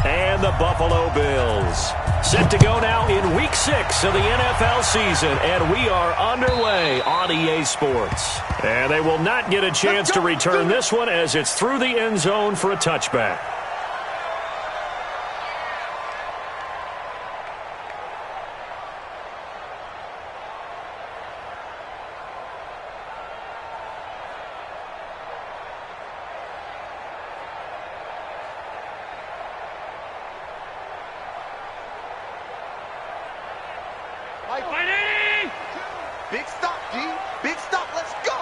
And the Buffalo Bills set to go now in Week 6 of the NFL season, and we are underway on EA Sports. And they will not get a chance to return this one as it's through the end zone for a touchback. Big stop, D. Big stop. Let's go.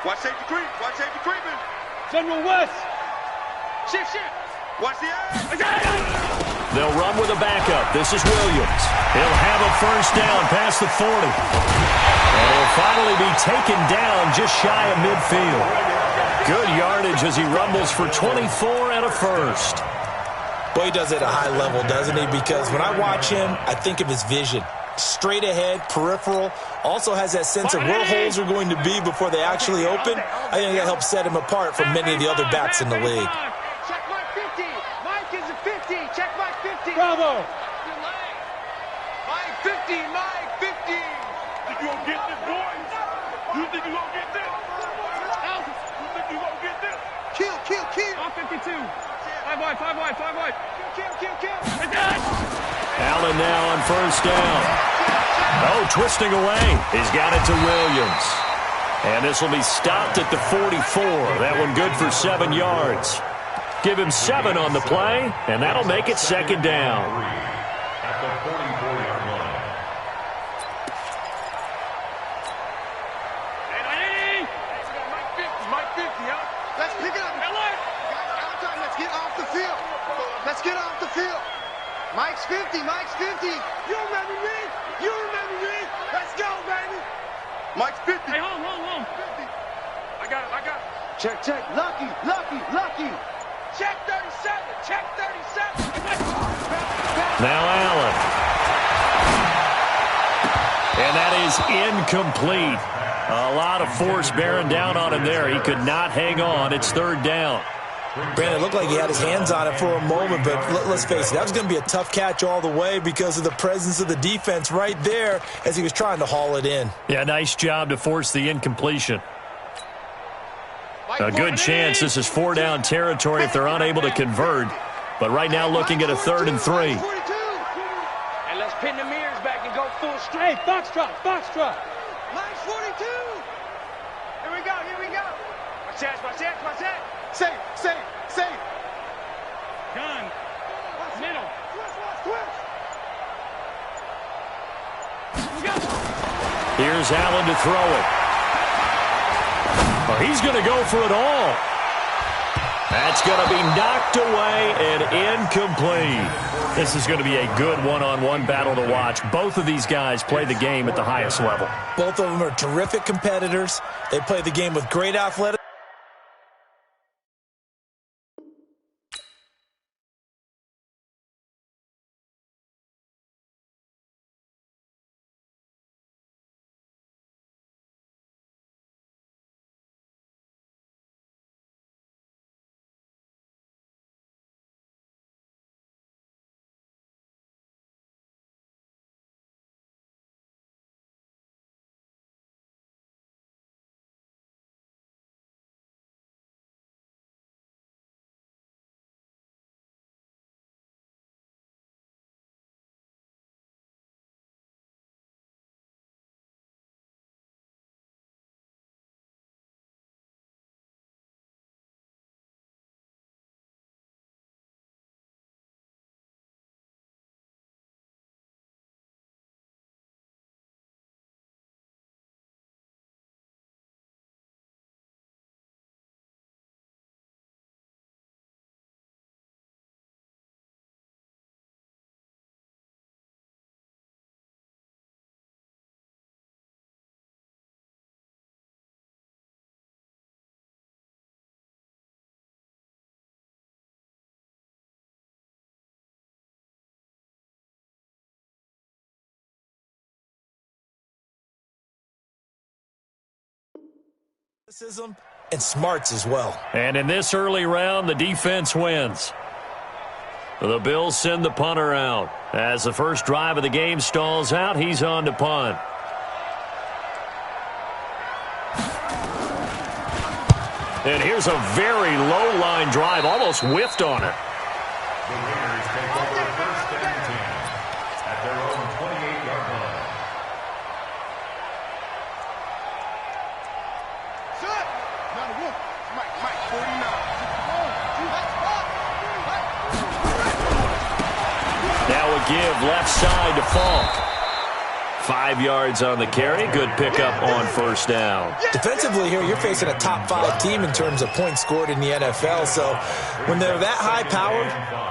Watch safety creep. Watch safety creeping. General West. Shift. Watch the air. They'll run with a backup. This is Williams. He'll have a first down past the 40. And he'll finally be taken down just shy of midfield. Good yardage as he rumbles for 24 and a first. Boy, he does it at a high level, doesn't he? Because when I watch him, I think of his vision. Straight ahead, peripheral. Also has that sense of where holes are going to be before they actually open. I think that helps set him apart from many of the other backs in the league. Check Mike 50. Mike is a 50. Check Mike 50. Bravo. Mike 50. Mike 50. Think you gonna get this, boys? You think you gonna get this? You think you gonna get this? Kill. Off 52. 5 wide. Kill. Allen now on first down. Oh, twisting away. He's got it to Williams. And this will be stopped at the 44. That one good for 7 yards. Give him 7 on the play, and that'll make it second down. At the 44-yard line. Mike 50, huh? Let's pick it up. Let's get off the field. Mike's 50. You remember me? Let's go, baby. Mike's 50. Hey, home. 50. I got it. Check. Lucky. Check 37. Now Allen. And that is incomplete. A lot of force bearing down on him there. He could not hang on. It's third down. Brandon, it looked like he had his hands on it for a moment, but let's face it, that was going to be a tough catch all the way because of the presence of the defense right there as he was trying to haul it in. Yeah, nice job to force the incompletion. A good chance this is 4-down territory if they're unable to convert. But right now looking at a 3rd and 3. And let's pin the mirrors back and go full straight. Foxtrot. Mike's 42. Here we go. Watch that. Safe. Gun. Middle. Twist. Here's Allen to throw it. Oh, he's going to go for it all. That's going to be knocked away and incomplete. This is going to be a good one-on-one battle to watch. Both of these guys play the game at the highest level. Both of them are terrific competitors. They play the game with great athleticism. and smarts as well. And in this early round, the defense wins. The Bills send the punter out. As the first drive of the game stalls out, he's on to punt. And here's a very low-line drive, almost whiffed on it. The Raiders take over first and 10 at their own 28-yard line. Set. Number 1. Mike, 49. Now a give left side to Falk. 5 yards on the carry. Good pickup on first down. Defensively here, you're facing a top 5 team in terms of points scored in the NFL. So when they're that high powered,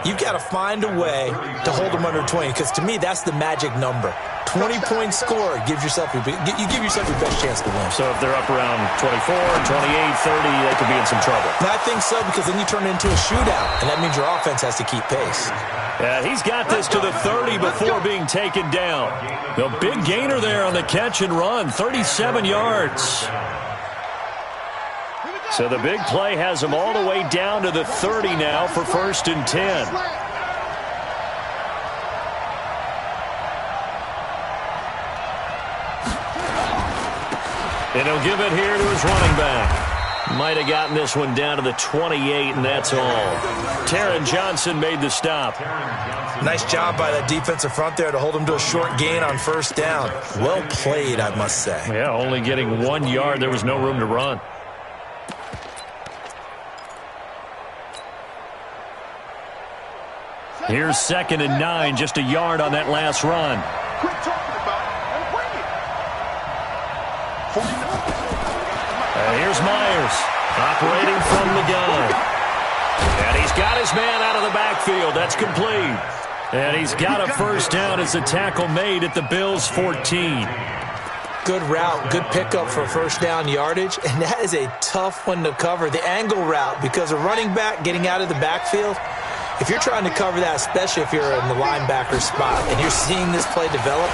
you've got to find a way to hold them under 20. Because to me, that's the magic number. 20 points scored gives yourself you give yourself your best chance to win. So if they're up around 24, 28, 30, they could be in some trouble. And I think so, because then you turn it into a shootout, and that means your offense has to keep pace. Yeah, he's got this to the 30 before being taken down. The big gainer there on the catch and run, 37 yards. So the big play has him all the way down to the 30 now for first and 10. And he'll give it here to his running back. Might have gotten this one down to the 28, and that's all. Taron Johnson made the stop. Nice job by that defensive front there to hold him to a short gain on first down. Well played, I must say. Yeah, only getting 1 yard. There was no room to run. Here's 2nd and 9, just a yard on that last run. Quit talking about it and bring it. Here's Myers, operating from the gun. And he's got his man out of the backfield. That's complete. And he's got a first down as the tackle made at the Bills' 14. Good route, good pickup for first down yardage, and that is a tough one to cover. The angle route, because a running back getting out of the backfield, if you're trying to cover that, especially if you're in the linebacker spot and you're seeing this play develop,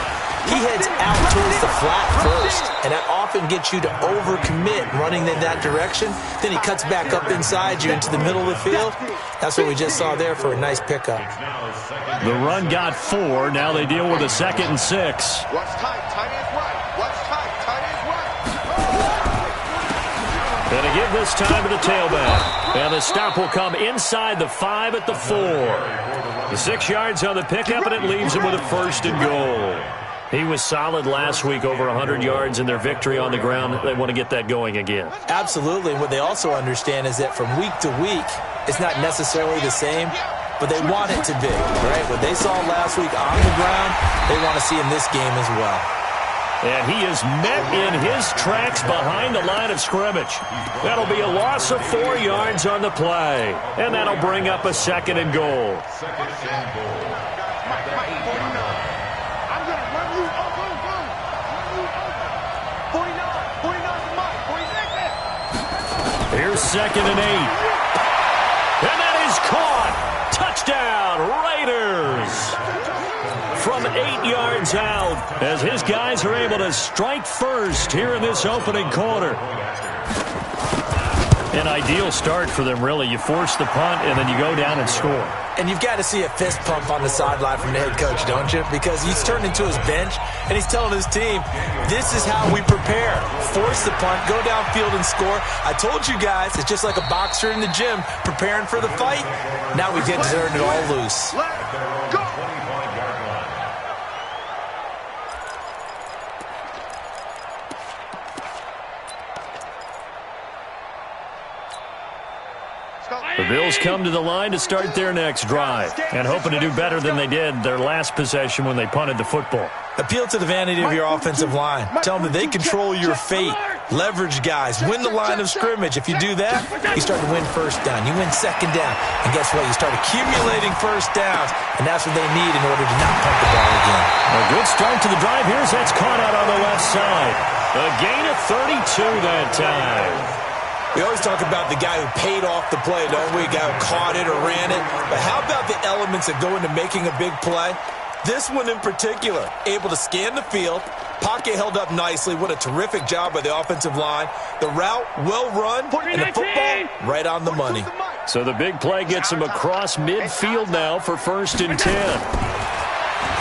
he heads out towards the flat first, and that often gets you to overcommit running in that direction. Then he cuts back up inside you into the middle of the field. That's what we just saw there for a nice pickup. The run got 4. Now they deal with a 2nd and 6. Watch tight, tight ends right. Watch tight, tight ends right. And to give this time to the tailback. And the stop will come inside the 5 at the 4. The 6 yards on the pickup, and it leaves him with a first and goal. He was solid last week, over 100 yards in their victory on the ground. They want to get that going again. Absolutely. And what they also understand is that from week to week, it's not necessarily the same, but they want it to be, right? What they saw last week on the ground, they want to see in this game as well. And he is met in his tracks behind the line of scrimmage. That'll be a loss of 4 yards on the play. And that'll bring up a 2nd and goal. Second and goal. Mike, 49. I'm going to run you over. Run you over. 49. 49 to Mike. 46. Here's 2nd and 8. And that is caught. Touchdown, Raiders. From 8 yards out, as his guys are able to strike first here in this opening quarter. An ideal start for them, really. You force the punt, and then you go down and score. And you've got to see a fist pump on the sideline from the head coach, don't you? Because he's turned into his bench, and he's telling his team, this is how we prepare. Force the punt, go downfield and score. I told you guys, it's just like a boxer in the gym preparing for the fight. Now we get to turn it all loose. Let's go. The Bills come to the line to start their next drive and hoping to do better than they did their last possession when they punted the football. Appeal to the vanity of your offensive line. Tell them that they control your fate. Leverage guys. Win the line of scrimmage. If you do that, you start to win first down. You win second down. And guess what? You start accumulating first downs, and that's what they need in order to not punt the ball again. A good start to the drive. Here's that's caught out on the left side. A gain of 32 that time. We always talk about the guy who paid off the play, don't we? The guy who caught it or ran it. But how about the elements that go into making a big play? This one in particular, able to scan the field, Pocket held up nicely. What a terrific job by the offensive line. The route, well run, and the football, right on the money. So the big play gets him across midfield now for 1st and 10.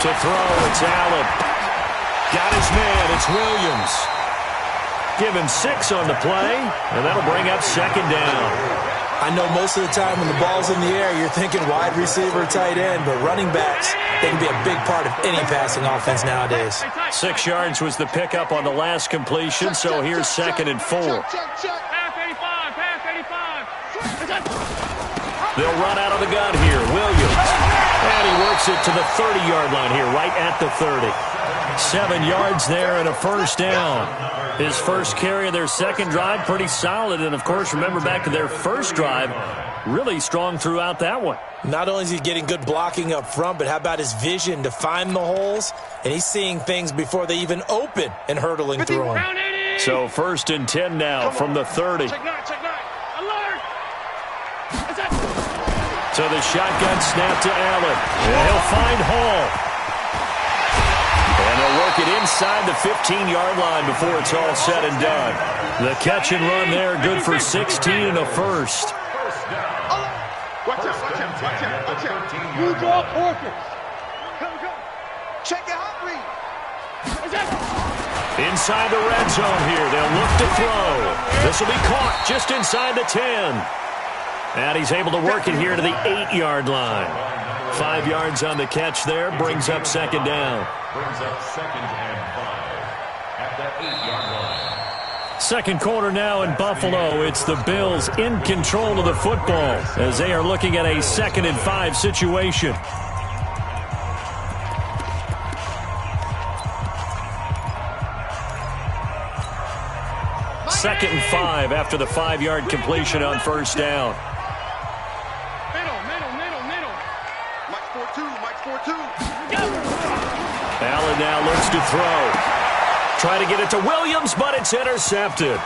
To throw, it's Allen. Got his man, it's Williams. Give him 6 on the play, and that'll bring up 2nd down. I know most of the time when the ball's in the air, you're thinking wide receiver, tight end, but running backs, they can be a big part of any passing offense nowadays. 6 yards was the pickup on the last completion, so here's 2nd and 4. Pass 85, pass 85. They'll run out of the gun here. Williams. And he works it to the 30-yard line here, right at the 30. 7 yards there and a 1st down. His first carry of their second drive, pretty solid. And, of course, remember back to their first drive, really strong throughout that one. Not only is he getting good blocking up front, but how about his vision to find the holes? And he's seeing things before they even open and hurtling through them. So 1st and 10 now from the 30. Check nine. Alert! So the shotgun snap to Allen. And he'll find Hall. And they'll work it inside the 15-yard line before it's all said and done. The catch and run there, good for 16 and a 1st. Watch out. You draw portraits. Go. Check your hot read. Inside the red zone here. They'll look to throw. This will be caught just inside the 10. And he's able to work it here to the 8-yard line. 5 yards on the catch there. Brings up 2nd down. Brings up 2nd and 5 at the 8-yard line. Second quarter now in Buffalo. It's the Bills in control of the football as they are looking at a 2nd and 5 situation. Second and 5 after the 5-yard completion on 1st down. Middle. Mike's 4-2. Allen now looks to throw. Try to get it to Williams, but it's intercepted.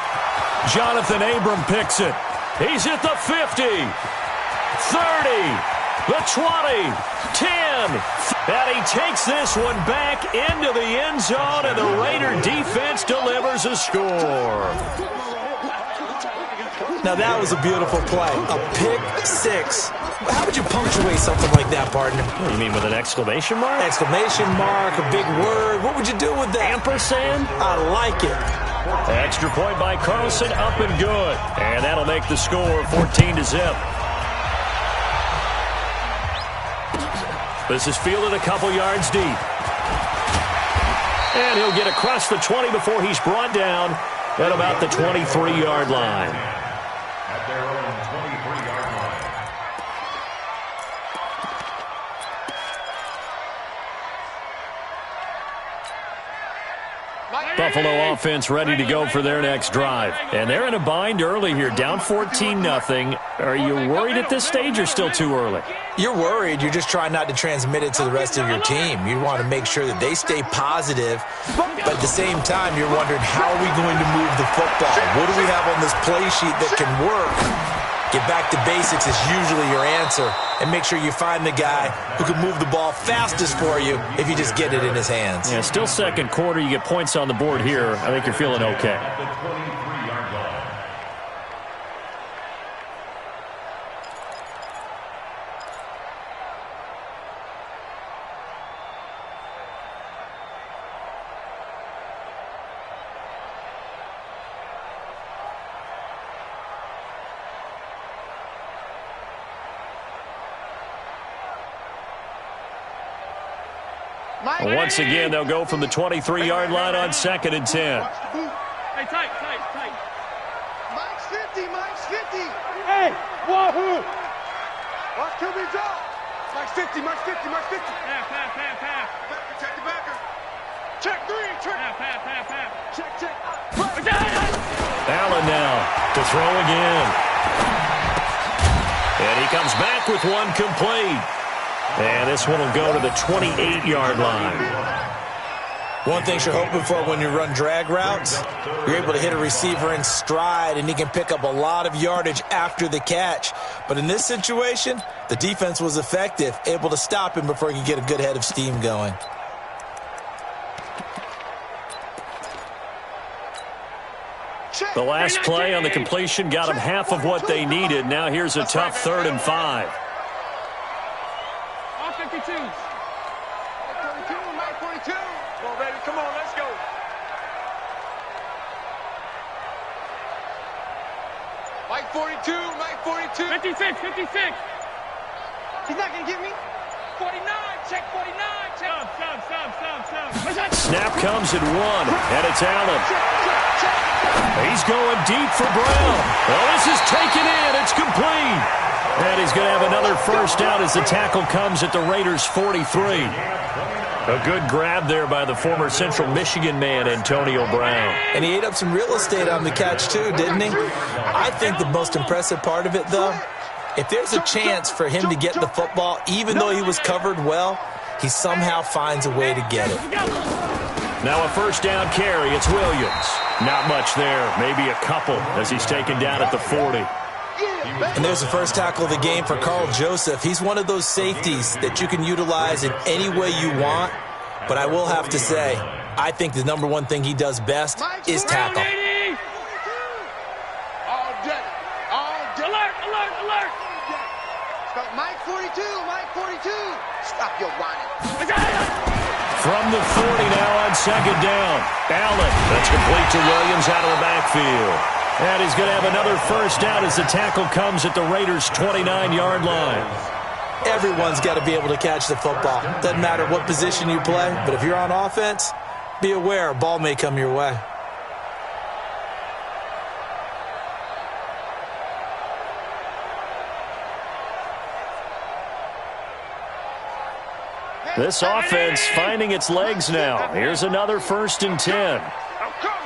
Jonathan Abram picks it. He's at the 50, 30, the 20, 10. And he takes this one back into the end zone, and the Raider defense delivers a score. Now that was a beautiful play. A pick 6. How would you punctuate something like that, partner? What do you mean, with an exclamation mark? Exclamation mark, a big word. What would you do with that? Ampersand? I like it. Extra point by Carlson, up and good. And that'll make the score 14-0. This is fielded a couple yards deep. And he'll get across the 20 before he's brought down at about the 23-yard line. At their own 23-yard line. Buffalo offense ready to go for their next drive. And they're in a bind early here, down 14-0. Are you worried at this stage or still too early? You're worried. You're just trying not to transmit it to the rest of your team. You want to make sure that they stay positive. But at the same time, you're wondering, how are we going to move the football? What do we have on this play sheet that can work? Get back to basics is usually your answer. And make sure you find the guy who can move the ball fastest for you if you just get it in his hands. Yeah, still second quarter. You get points on the board here. I think you're feeling okay. At the 23-yard line. And once again, they'll go from the 23-yard line on 2nd and 10. Hey, tight. Mike's 50. Hey, wahoo! Watch QB draw. Mike's 50. Pass. Check the backer. Check 3. Pass. Check. Allen now to throw again. And he comes back with one complete. And this one will go to the 28-yard line. One thing you're hoping for when you run drag routes, you're able to hit a receiver in stride, and he can pick up a lot of yardage after the catch. But in this situation, the defense was effective, able to stop him before he could get a good head of steam going. The last play on the completion got them half of what they needed. Now here's a tough 3rd and 5. All 52s. 42, Mike 42. Come on, baby. Come on, let's go. Mike 42, Mike 42. 56, 56. He's not going to get me. 49, check 49. Check. Stop. Snap comes at 1, and it's Allen. He's going deep for Brown. Well, this is taken in. It's complete. And he's going to have another first down as the tackle comes at the Raiders' 43. A good grab there by the former Central Michigan man, Antonio Brown. And he ate up some real estate on the catch, too, didn't he? I think the most impressive part of it, though, if there's a chance for him to get the football, even though he was covered well, he somehow finds a way to get it. Now a first down carry. It's Williams. Not much there. Maybe a couple as he's taken down at the 40. And there's the first tackle of the game for Carl Joseph. He's one of those safeties that you can utilize in any way you want. But I will have to say, I think the number one thing he does best is tackle. All day. Alert. Stop. Mike 42, Mike 42. Stop your whining. From the 40 now on 2nd down. Allen. That's complete to Williams out of the backfield. And he's going to have another first down as the tackle comes at the Raiders' 29-yard line. Everyone's got to be able to catch the football. Doesn't matter what position you play, but if you're on offense, be aware a ball may come your way. This offense finding its legs now. Here's another 1st and 10. I'm coming.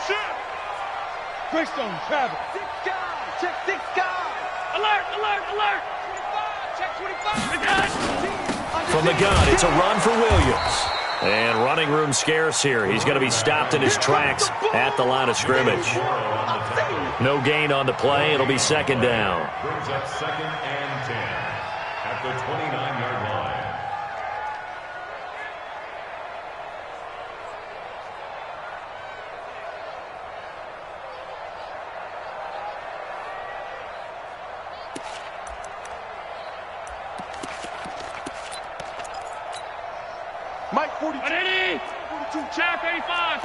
Shift. Greystone, travel. 6 guys. Check 6 guys. Alert. 25. Check 25. From the gun, it's a run for Williams. And running room scarce here. He's going to be stopped in his tracks at the line of scrimmage. No gain on the play. It'll be 2nd down. Brings up 2nd and 10 at the 29-yard line. Mike 42. 42. Half 85.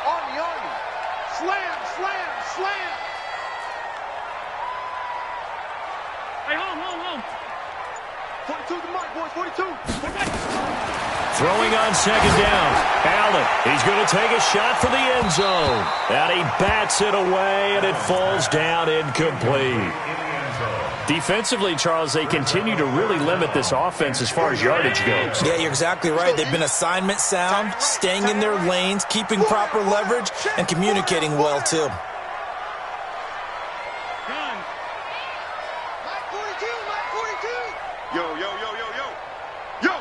Army. Slam. Hey, home. 42 to Mike, boys. 42. Throwing on 2nd down. Allen. He's going to take a shot for the end zone. And he bats it away, and it falls down incomplete. Defensively, Charles, they continue to really limit this offense as far as yardage goes. Yeah, you're exactly right. They've been assignment sound, staying in their lanes, keeping proper leverage, and communicating well, too. Mike 42. Yo.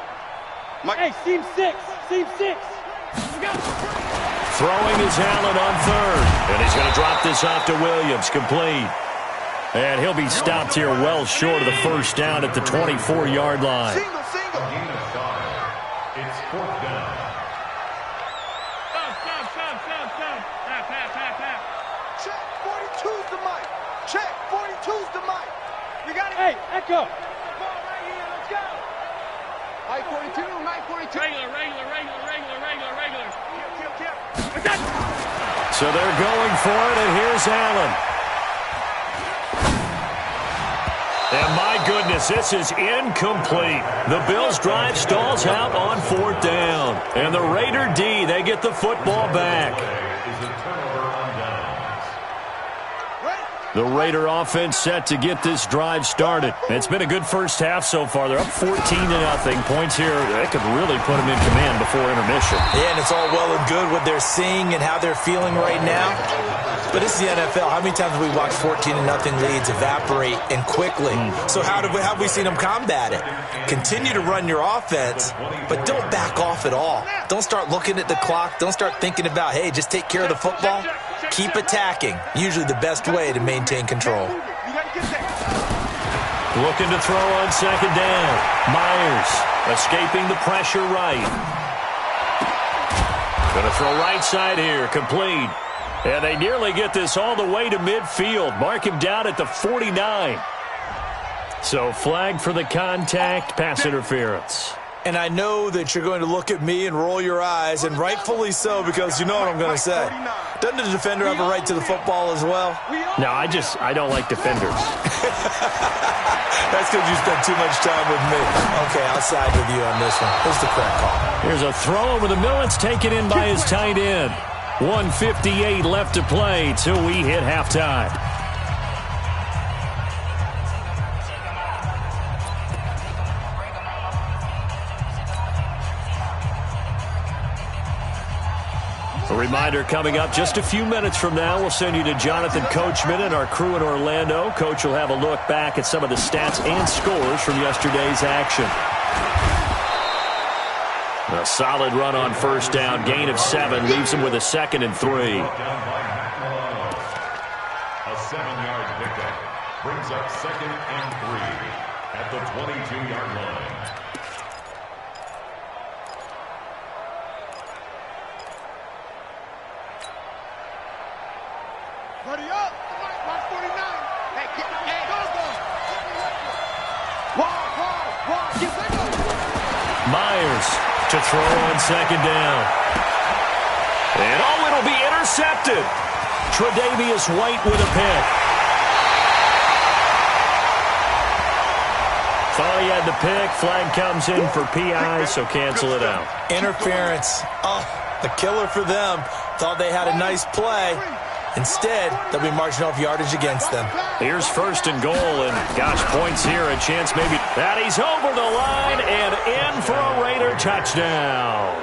Mike. Hey, seam 6. Let's go. Throwing is Allen on 3rd. And he's going to drop this off to Williams. Complete. And he'll be stopped here well short of the first down at the 24-yard line. Single. Gain of 5. It's 4th down. Stop. Pass. Check 42's the Mike. Check 42's the Mike. We got it. Hey, Echo. Ball right here. Let's go. Mike 42. Regular. Kill. So they're going for it, and here's Allen. And my goodness, this is incomplete. The Bills' drive stalls out on 4th down. And the Raider D, they get the football back. Is a turnover on downs. The Raider offense set to get this drive started. It's been a good first half so far. They're up 14-0. Points here, that could really put them in command before intermission. Yeah, and it's all well and good what they're seeing and how they're feeling right now. But it's the NFL. How many times have we watched 14-0 leads evaporate and quickly? So how have we seen them combat it? Continue to run your offense, but don't back off at all. Don't start looking at the clock. Don't start thinking about, hey, just take care of the football. Keep attacking. Usually the best way to maintain control. Looking to throw on 2nd down. Myers. Escaping the pressure right. Going to throw right side here. Complete. And they nearly get this all the way to midfield. Mark him down at the 49. So flag for the contact, pass interference. And I know that you're going to look at me and roll your eyes, and rightfully so, because you know what I'm going to say. Doesn't the defender have a right to the football as well? No, I don't like defenders. That's because you spent too much time with me. Okay, I'll side with you on this one. Here's the correct call. Here's a throw over the middle. It's taken in by his tight end. 1:58 left to play till we hit halftime. A reminder coming up just a few minutes from now, we'll send you to Jonathan Coachman and our crew in Orlando. Coach will have a look back at some of the stats and scores from yesterday's action. A solid run on first down. Gain of 7 leaves him with a 2nd and 3. A 7-yard pickup brings up 2nd and 3 at the 22-yard line. Ready up. Mark 49. Hey, go. Walk. Get back up. Myers to throw on 2nd down. And it'll be intercepted. Tre'Davious White with a pick. Thought he had the pick. Flag comes in for PI, so cancel it out. Interference. Oh, the killer for them. Thought they had a nice play. Instead, they'll be marching off yardage against them. Here's 1st and goal, and gosh, points here, a chance maybe. That he's over the line and in for a Raider touchdown.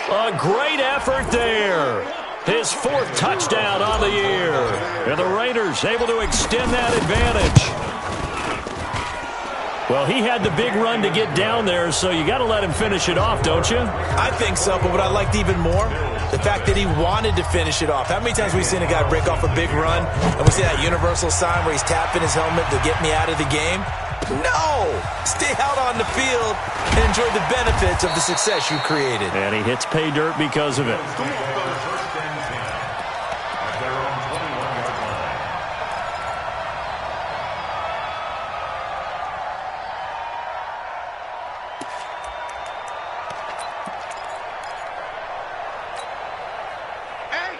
A great effort there. His 4th touchdown on the year. And the Raiders able to extend that advantage. Well, he had the big run to get down there, so you got to let him finish it off, don't you? I think so, but what I liked even more, the fact that he wanted to finish it off. How many times have we seen a guy break off a big run, and we see that universal sign where he's tapping his helmet to get me out of the game? No! Stay out on the field and enjoy the benefits of the success you created. And he hits pay dirt because of it.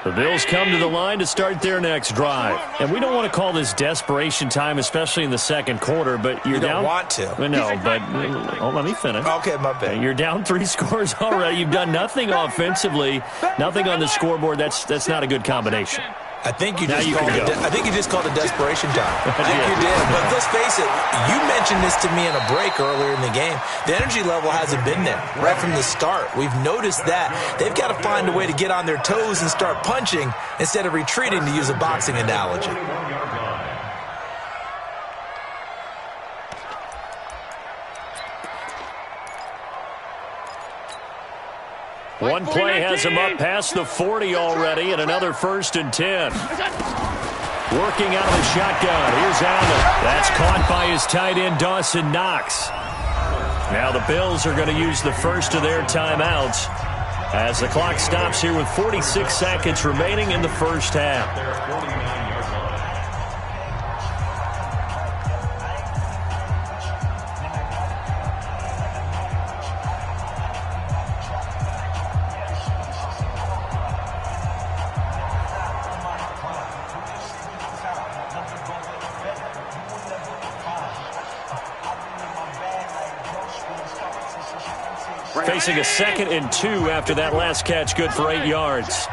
The Bills come to the line to start their next drive. And we don't want to call this desperation time, especially in the 2nd quarter, but you're down. You don't want to. No, but let me finish. Okay, my bad. You're down 3 scores already. You've done nothing offensively, nothing on the scoreboard. That's not a good combination. I think you just called it desperation time. I think you did. But let's face it, you mentioned this to me in a break earlier in the game. The energy level hasn't been there right from the start. We've noticed that. They've got to find a way to get on their toes and start punching instead of retreating, to use a boxing analogy. One play has him up past the 40 already, and another 1st and 10. Working out of the shotgun. Here's Allen. That's caught by his tight end, Dawson Knox. Now the Bills are going to use the first of their timeouts as the clock stops here with 46 seconds remaining in the first half. Facing a 2nd and 2 after that last catch, good for 8 yards.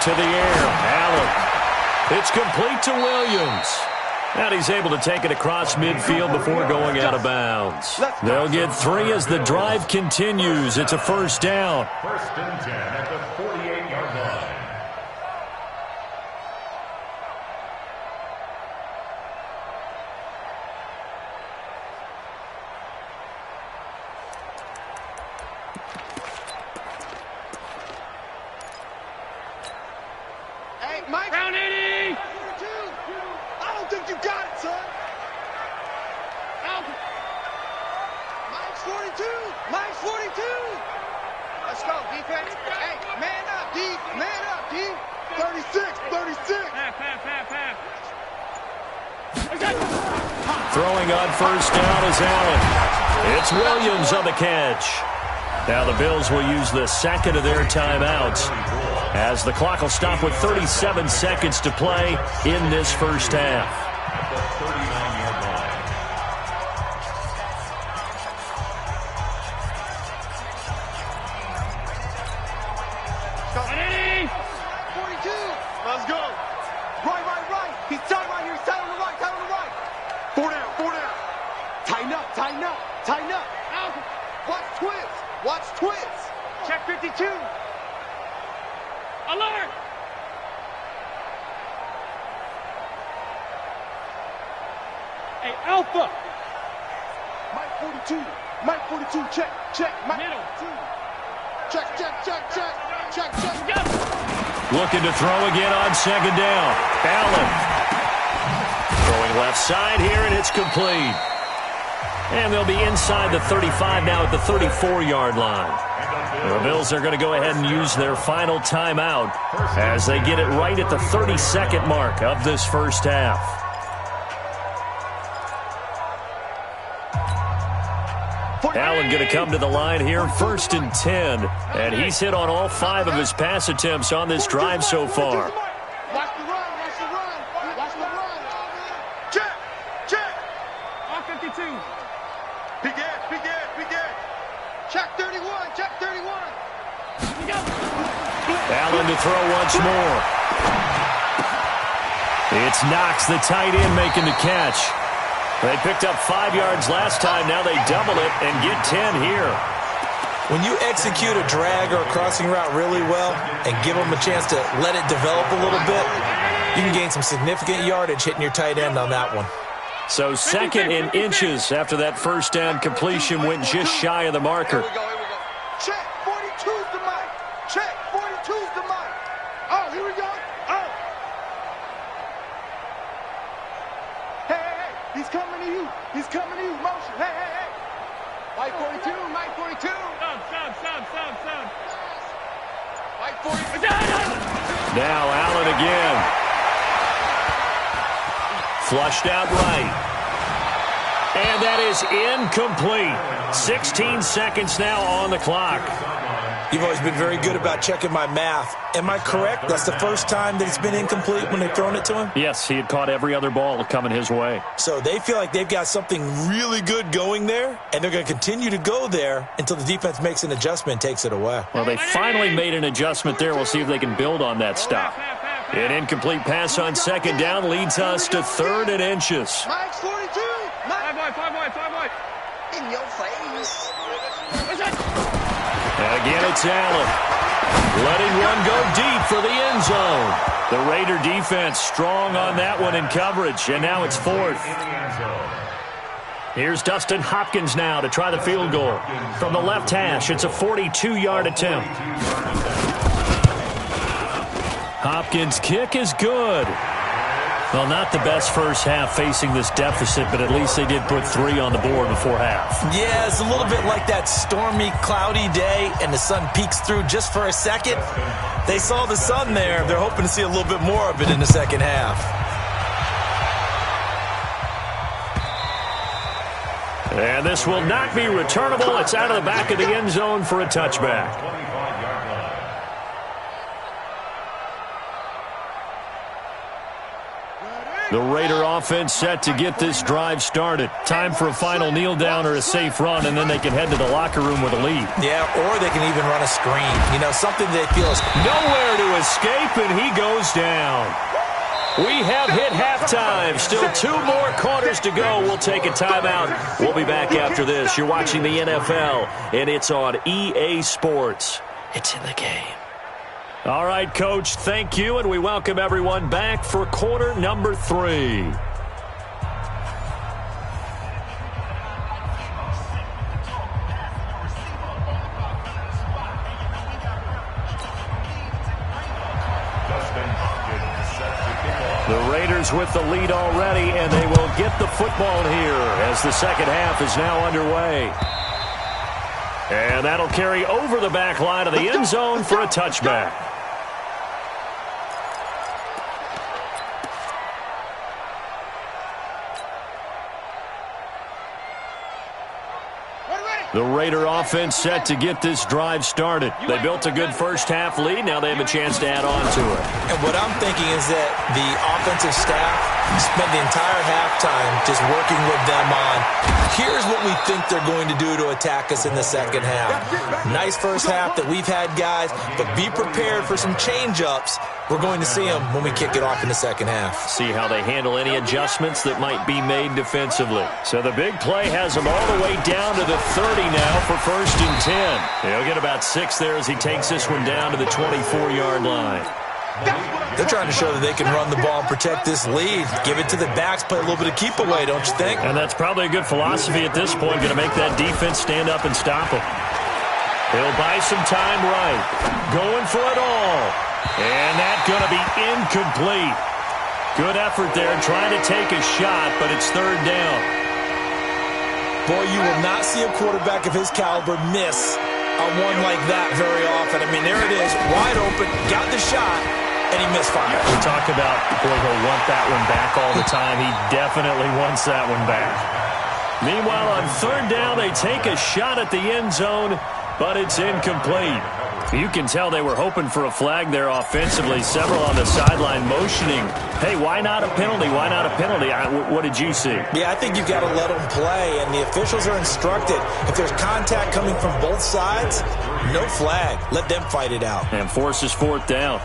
To the air, Allen. It's complete to Williams. And he's able to take it across midfield before going out of bounds. They'll get 3 as the drive continues. It's a 1st down. 1st and 10 at the 48-yard line. Mike. Round 80. Mike's 42. Mike's 42. Let's go, defense. Hey, man up, D. Man up, D. 36, 36. Half. Throwing on first down is Allen. It's Williams on the catch. Now the Bills will use the second of their timeouts as the clock will stop with 37 seconds to play in this first half. At the 39-yard line. Ready? 42. Let's go. Right. He's tight right here. He's tight on the right. Tight on the right. 4 down. Tighten up. Out. Watch twist. Check 52. Alert. Hey, Alpha. Mike 42. Check. Mike Middle. 2. Check. Go. Looking to throw again on second down. Allen throwing left side here, and it's complete. And they'll be inside the 35 now at the 34-yard line. The Bills are going to go ahead and use their final timeout as they get it right at the 30-second mark of this first half. Allen going to come to the line here, 1st and 10. And he's hit on all 5 of his pass attempts on this drive so far. Watch the run. Check. On 52. Big edge. Check 31. Go. Allen to throw once more. It's Knox, the tight end, making the catch. They picked up 5 yards last time. Now they double it and get 10 here. When you execute a drag or a crossing route really well and give them a chance to let it develop a little bit, you can gain some significant yardage hitting your tight end on that one. So 2nd in inches after that first down completion went just shy of the marker. Here we go. Check 42's the Mike. Check 42's the Mike. Oh, here we go. Oh. Hey. He's coming to you. Motion. Hey. Mike 42. Stop. Mike 42. Now Allen again. Flushed out right. And that is incomplete. 16 seconds now on the clock. You've always been very good about checking my math. Am I correct? That's the first time that it's been incomplete when they've thrown it to him? Yes, he had caught every other ball coming his way. So they feel like they've got something really good going there, and they're going to continue to go there until the defense makes an adjustment and takes it away. Well, they finally made an adjustment there. We'll see if they can build on that stop. An incomplete pass on second down leads us to 3rd and inches. Mike's 42. Five wide. In your face. And again, it's Allen. Letting one go deep for the end zone. The Raider defense strong on that one in coverage, and now it's 4th. Here's Dustin Hopkins now to try the field goal. From the left hash, it's a 42-yard attempt. Hopkins' kick is good. Well, not the best first half facing this deficit, but at least they did put 3 on the board before half. Yeah, it's a little bit like that stormy, cloudy day, and the sun peeks through just for a second. They saw the sun there. They're hoping to see a little bit more of it in the second half. And this will not be returnable. It's out of the back of the end zone for a touchback. The Raider offense set to get this drive started. Time for a final kneel down or a safe run, and then they can head to the locker room with a lead. Yeah, or they can even run a screen. You know, something they feel is nowhere to escape, and he goes down. We have hit halftime. Still 2 more quarters to go. We'll take a timeout. We'll be back after this. You're watching the NFL, and it's on EA Sports. It's in the game. All right, Coach, thank you, and we welcome everyone back for quarter number 3. The Raiders with the lead already, and they will get the football here as the second half is now underway. And that'll carry over the back line of the end zone for a touchback. The Raider offense set to get this drive started. They built a good first-half lead. Now they have a chance to add on to it. And what I'm thinking is that the offensive staff spent the entire halftime just working with them on, here's what we think they're going to do to attack us in the second half. Nice first half that we've had, guys, but be prepared for some change-ups. We're going to see them when we kick it off in the second half. See how they handle any adjustments that might be made defensively. So the big play has them all the way down to the 30 now for 1st and 10. He'll get about 6 there as he takes this one down to the 24-yard line. They're trying to show that they can run the ball and protect this lead. Give it to the backs, play a little bit of keep away, don't you think? And that's probably a good philosophy at this point, going to make that defense stand up and stop them. He'll buy some time right. Going for it all. And that's going to be incomplete. Good effort there, trying to take a shot, but it's 3rd down. Boy, you will not see a quarterback of his caliber miss on one like that very often. I mean, there it is, wide open, got the shot, and he misfired. We talk about, boy, he'll want that one back all the time. He definitely wants that one back. Meanwhile, on 3rd down, they take a shot at the end zone, but it's incomplete. You can tell they were hoping for a flag there offensively. Several on the sideline motioning, hey, why not a penalty? Why not a penalty? What did you see? Yeah, I think you've got to let them play, and the officials are instructed. If there's contact coming from both sides, no flag. Let them fight it out. And forces 4th down.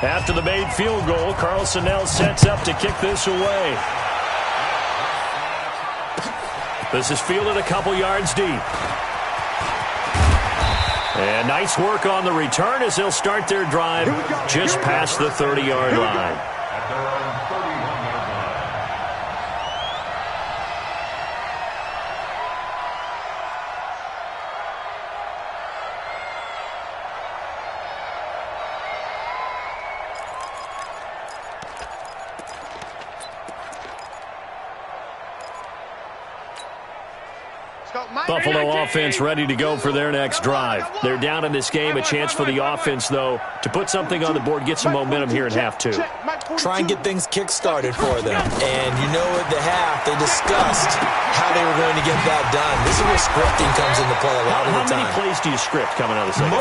After the made field goal, Carlson now sets up to kick this away. This is fielded a couple yards deep. And nice work on the return as they'll start their drive just past the 30-yard line. Buffalo offense ready to go for their next drive. They're down in this game. A chance for the offense, though, to put something on the board, get some momentum here in half 2. Try and get things kick-started for them. And you know at the half, they discussed how they were going to get that done. This is where scripting comes into play a lot of the time. How many plays do you script coming out of the second?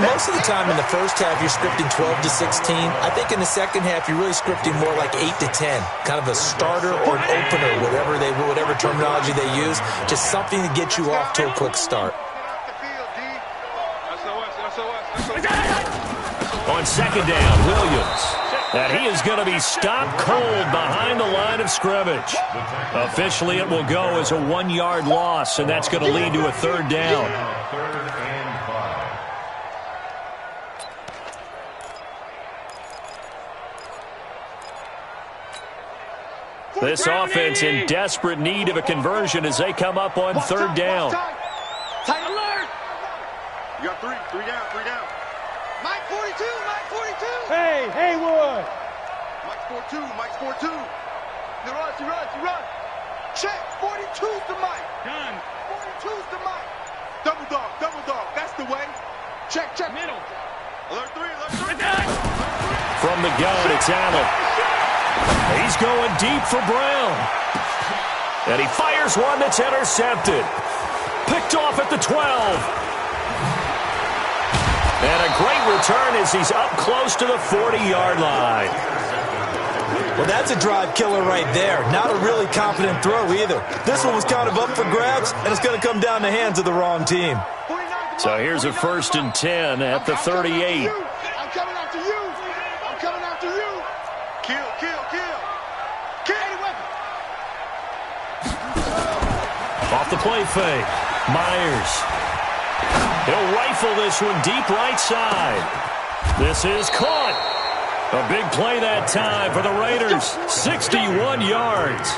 Most of the time in the first half, you're scripting 12 to 16. I think in the second half, you're really scripting more like 8 to 10. Kind of a starter or an opener, whatever terminology they use. Just something to get you off to a quick start. On 2nd down, Williams. And he is going to be stopped cold behind the line of scrimmage. Officially, it will go as a 1-yard loss, and that's going to lead to a 3rd down. This offense in desperate need of a conversion as they come up on 3rd down. Tight alert! You got 3 down. Mike 42, Mike 42! Hey, Haywood! Mike's 4-2. You run. Check, 42's the Mike. Done. 42's the Mike. Double dog, that's the way. Check. Middle. Alert 3. From the gun, it's Allen. He's going deep for Brown. And he fires one that's intercepted. Picked off at the 12. And a great return as he's up close to the 40-yard line. Well, that's a drive killer right there. Not a really confident throw either. This one was kind of up for grabs, and it's going to come down the hands of the wrong team. So here's a 1st and 10 at the 38. I'm coming after you. Kill. Off the play fake. Myers. He'll rifle this one deep right side. This is caught. A big play that time for the Raiders. 61 yards.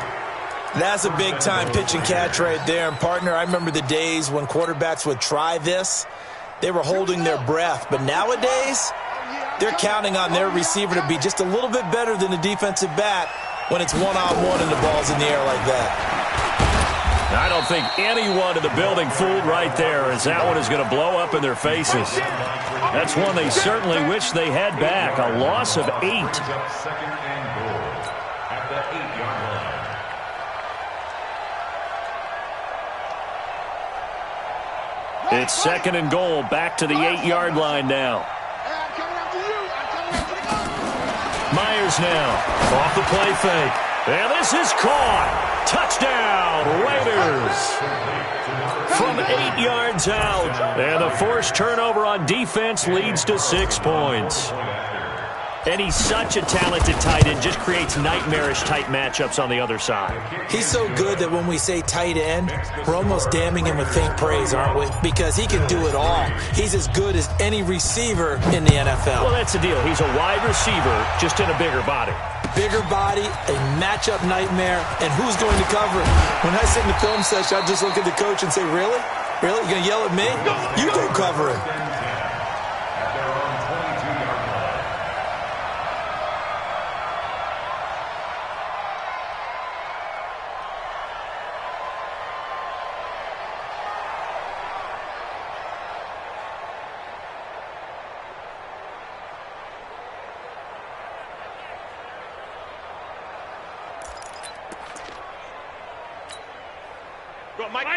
That's a big-time pitch and catch right there. And, partner, I remember the days when quarterbacks would try this. they were holding their breath. But nowadays, they're counting on their receiver to be just a little bit better than the defensive back when it's one-on-one and the ball's in the air like that. I don't think anyone in the building fooled right there, as that one is going to blow up in their faces. That's one they certainly wish they had back. A loss of 8. Second and goal at the 8-yard line. It's second and goal, back to the 8-yard line now. Myers now, off the play fake. And this is caught. Touchdown, Raiders. From 8 yards out. And the forced turnover on defense leads to 6 points. And he's such a talented tight end, just creates nightmarish-type matchups on the other side. He's so good that when we say tight end, we're almost damning him with faint praise, aren't we? Because he can do it all. He's as good as any receiver in the NFL. Well, that's the deal. He's a wide receiver, just in a bigger body. Bigger body, a matchup nightmare, and who's going to cover it? When I sit in the film session, I just look at the coach and say, really? Really? You going to yell at me? You go cover him.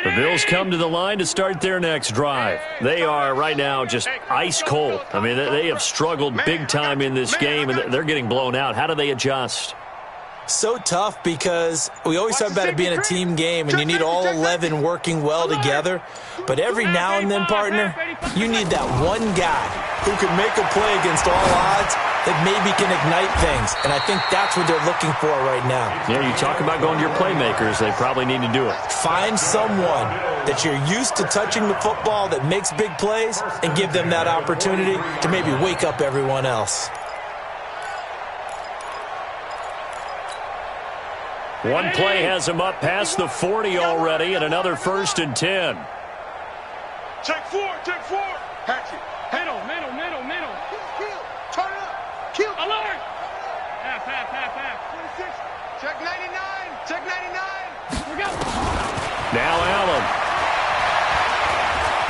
The Bills come to the line to start their next drive. They are right now just ice cold. I mean, they have struggled big time in this game, and they're getting blown out. How do they adjust? So tough because we always talk about it being a team game, and you need all 11 working well together. But every now and then, partner, you need that one guy who can make a play against all odds that maybe can ignite things. And I think that's what they're looking for right now. Yeah, you talk about going to your playmakers. They probably need to do it. Find someone that you're used to touching the football that makes big plays and give them that opportunity to maybe wake up everyone else. One play has him up past the 40 already, and another 1st and 10. Check 4, check 4. Hatchet. Middle. Kill. Turn up. Kill. Alert. Half. 26. Check 99. Check 99. Here we go. Now Allen.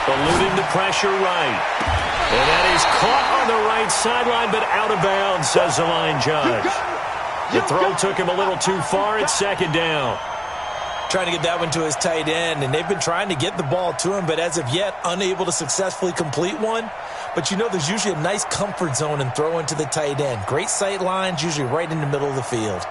Eluding the pressure right. And that is caught on the right sideline, but out of bounds, says the line judge. The throw took him a little too far. It's 2nd down. Trying to get that one to his tight end, and they've been trying to get the ball to him, but as of yet, unable to successfully complete one. But you know there's usually a nice comfort zone in throwing to the tight end. Great sight lines, usually right in the middle of the field.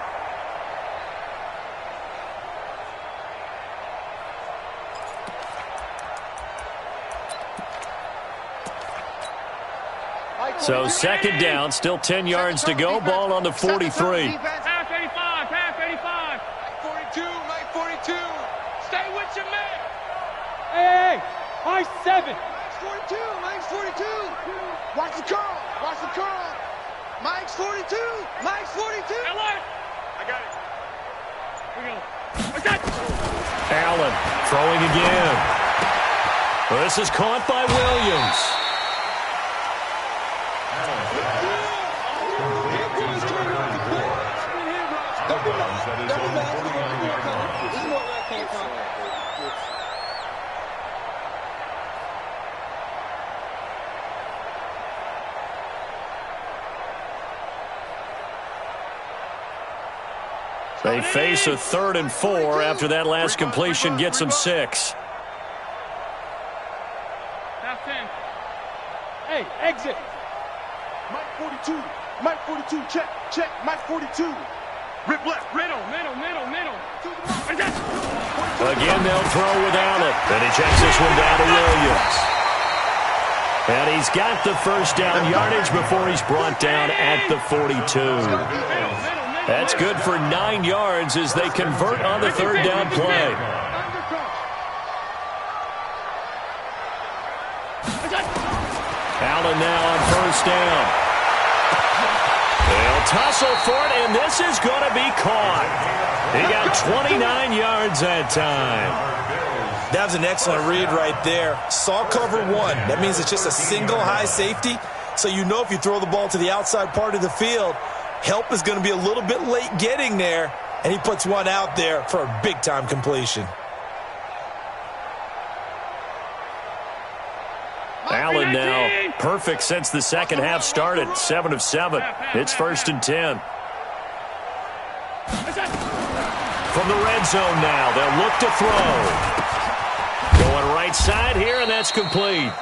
So 2nd down, still 10 yards to go. Ball on the 43. Half 85. 42, Mike 42. Stay with your man. Hey, Mike 7. Mike's 42. Watch the curl. Mike's 42. Alert. I got it. Here we go. Allen throwing again. Well, this is caught by Williams. They face a 3rd and 4 after that last completion gets them 6. Half 10. Hey, exit. Mike 42, check, Mike 42. Rip left. Middle. Again, they'll throw without it. And he checks this one down to Williams. And he's got the 1st down yardage before he's brought down at the 42. That's good for 9 yards as they convert on the 3rd down play. Allen now on 1st down. They'll tussle for it, and this is going to be caught. He got 29 yards that time. That was an excellent read right there. Saw cover one. That means it's just a single high safety. So you know if you throw the ball to the outside part of the field, help is going to be a little bit late getting there. And he puts one out there for a big-time completion. Allen now perfect since the second half started. 7 of 7. It's 1st and 10. From the red zone now, they'll look to throw. Going right side here, and that's complete.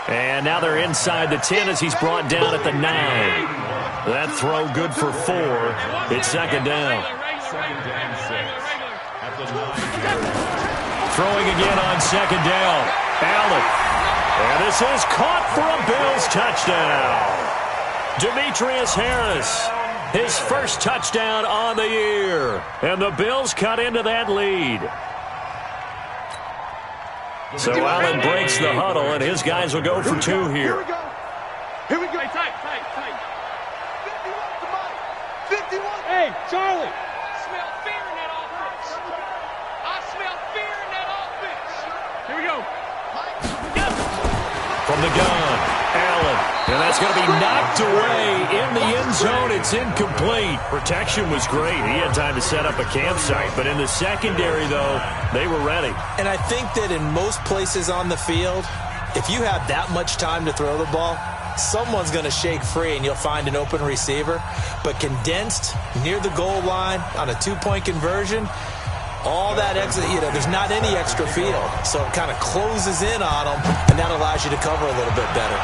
And now they're inside the 10 as he's brought down at the 9. That throw good for 4. It's second down. Throwing again on second down. Allen. And this is caught for a Bills touchdown. Demetrius Harris, his first touchdown on the year. And the Bills cut into that lead. So Allen breaks the huddle, and his guys will go for 2 here. Here we go. Here we go. Hey, tight. 51 to Mike. 51. Hey, Charlie. I smell fear in that offense. I smell fear in that offense. Here we go. From the gun, Allen. And that's going to be knocked away in the end zone. It's incomplete. Protection was great. He had time to set up a campsite. But in the secondary, though, they were ready. And I think that in most places on the field, if you have that much time to throw the ball, someone's going to shake free and you'll find an open receiver. But condensed near the goal line on a 2-point conversion, all that extra, there's not any extra field. So it kind of closes in on them, and that allows you to cover a little bit better.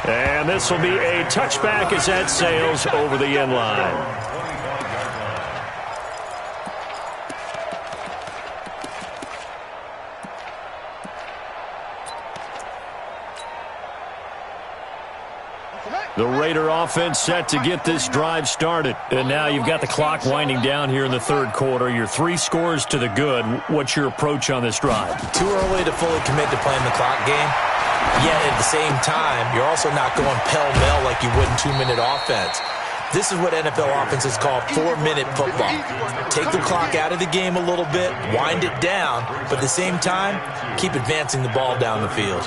And this will be a touchback as that sails over the end line. The Raider offense set to get this drive started. And now you've got the clock winding down here in the third quarter. Your 3 scores to the good. What's your approach on this drive? Too early to fully commit to playing the clock game. Yet at the same time, you're also not going pell-mell like you would in 2-minute offense. This is what NFL offenses call 4-minute football. Take the clock out of the game a little bit, wind it down, but at the same time, keep advancing the ball down the field.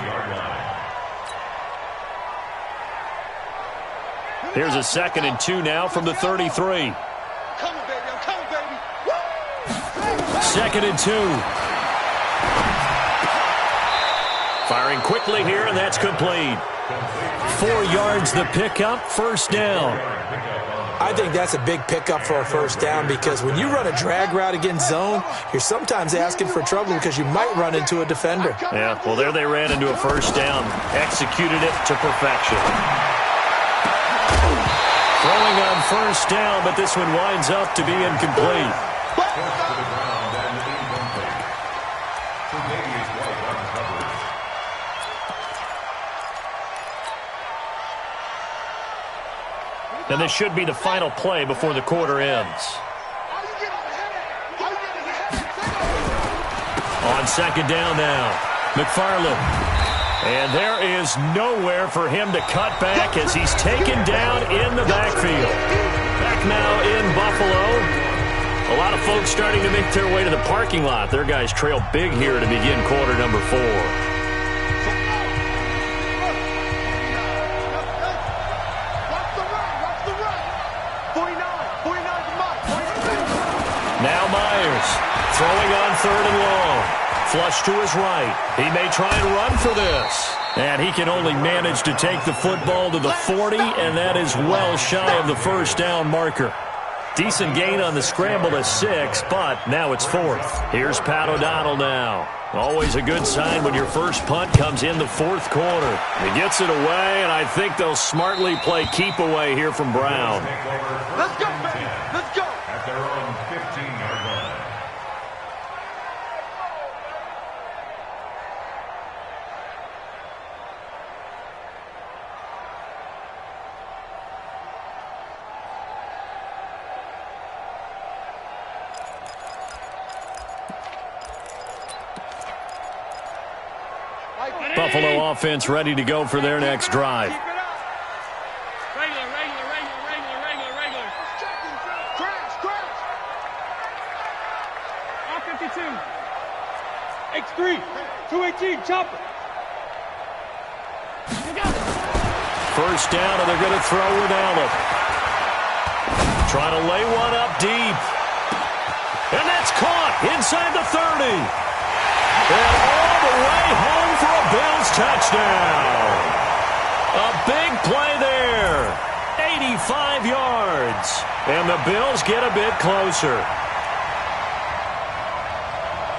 Here's a 2nd and 2 now from the 33. Come on, baby. I'm coming, baby. Woo! 2nd and 2. Firing quickly here, and that's complete. 4 yards the pickup, first down. I think that's a big pickup for a first down because when you run a drag route against zone, you're sometimes asking for trouble because you might run into a defender. Yeah, well, there they ran into a first down. Executed it to perfection. Throwing on first down, but this one winds up to be incomplete. And this should be the final play before the quarter ends. On second down now, McFarland. And there is nowhere for him to cut back as he's taken down in the backfield. Back now in Buffalo. A lot of folks starting to make their way to the parking lot. Their guys trail big here to begin quarter number 4. Now Myers throwing on 3rd and long. Flush to his right. He may try and run for this. And he can only manage to take the football to the 40, and that is well shy of the first down marker. Decent gain on the scramble to 6, but now it's 4th. Here's Pat O'Donnell now. Always a good sign when your first punt comes in the 4th quarter. He gets it away, and I think they'll smartly play keep away here from Brown. Let's go, baby. Let's go. At their own 15-yard line. Buffalo offense ready to go for their next drive. Regular. First down, and they're going to throw with Allen. Trying to lay one up deep. And that's caught inside the 30. And all the way home for a Bills touchdown. A big play there. 85 yards. And the Bills get a bit closer.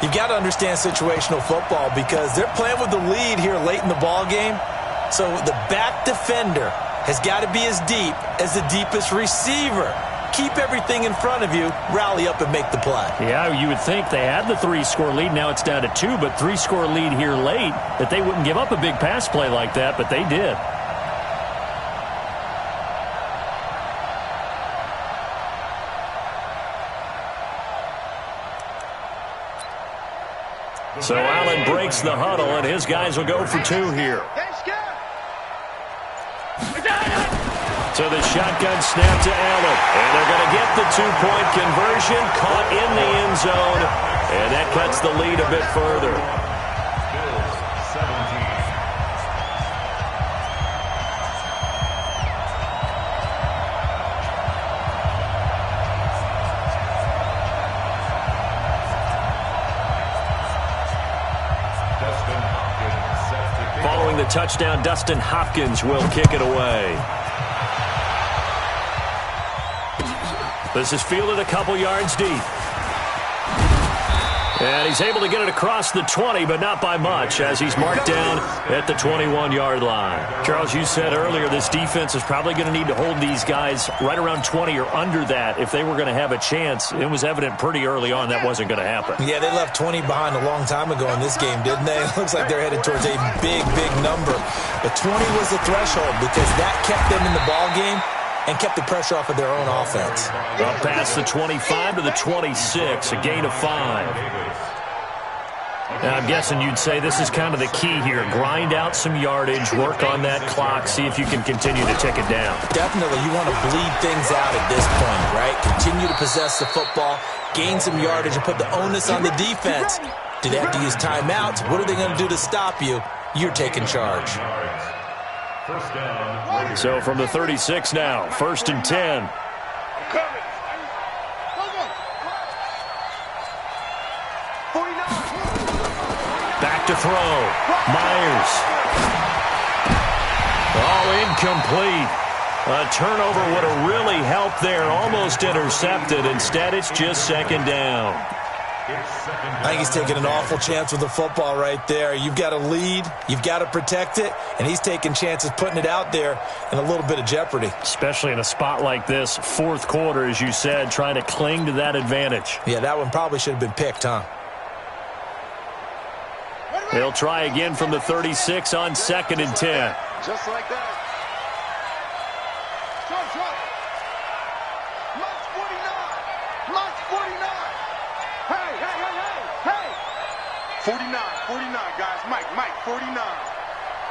You've got to understand situational football because they're playing with the lead here late in the ball game. So the back defender has got to be as deep as the deepest receiver. Keep everything in front of you, rally up and make the play. Yeah, you would think they had the 3-score lead. Now it's down to 2, but 3-score lead here late, that they wouldn't give up a big pass play like that, but they did. So Allen breaks the huddle, and his guys will go for 2 here. So the shotgun snap to Allen. And they're going to get the 2-point conversion, caught in the end zone. And that cuts the lead a bit further. Bills 17. Following the touchdown, Dustin Hopkins will kick it away. This is fielded a couple yards deep. And he's able to get it across the 20, but not by much, as he's marked down at the 21-yard line. Charles, you said earlier this defense is probably going to need to hold these guys right around 20 or under that if they were going to have a chance. It was evident pretty early on that wasn't going to happen. Yeah, they left 20 behind a long time ago in this game, didn't they? It looks like they're headed towards a big, big number. But 20 was the threshold because that kept them in the ball game and kept the pressure off of their own offense. Up past the 25 to the 26, a gain of 5. Now, I'm guessing you'd say this is kind of the key here. Grind out some yardage, work on that clock, see if you can continue to tick it down. Definitely, you want to bleed things out at this point, right? Continue to possess the football, gain some yardage, and put the onus on the defense. Do they have to use timeouts? What are they going to do to stop you? You're taking charge. So from the 36 now, 1st and 10. Back to throw. Myers. Oh, incomplete. A turnover would have really helped there. Almost intercepted. Instead, it's just 2nd down. I think he's taking an awful chance with the football right there. You've got to lead, you've got to protect it, and he's taking chances putting it out there in a little bit of jeopardy. Especially in a spot like this, 4th quarter, as you said, trying to cling to that advantage. Yeah, that one probably should have been picked, huh? They'll try again from the 36 on 2nd and 10. Just like that. Drop. Mike's 49. Mike's 49. Hey. 49, guys. Mike, 49.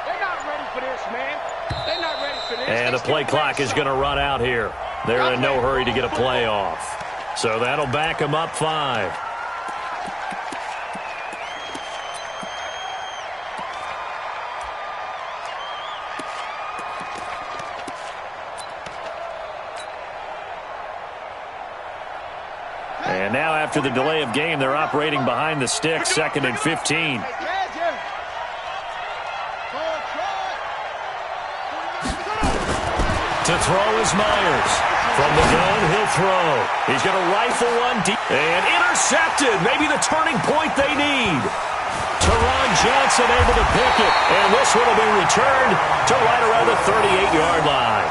They're not ready for this, man. They're not ready for this. And the play clock is going to run out here. They're in no hurry to get a play off. So that'll back them up 5. And now after the delay of game, they're operating behind the sticks, 2nd and 15. To throw is Myers. From the gun, he'll throw. He's going to rifle one deep. And intercepted. Maybe the turning point they need. Teron Johnson able to pick it. And this one will be returned to right around the 38-yard line.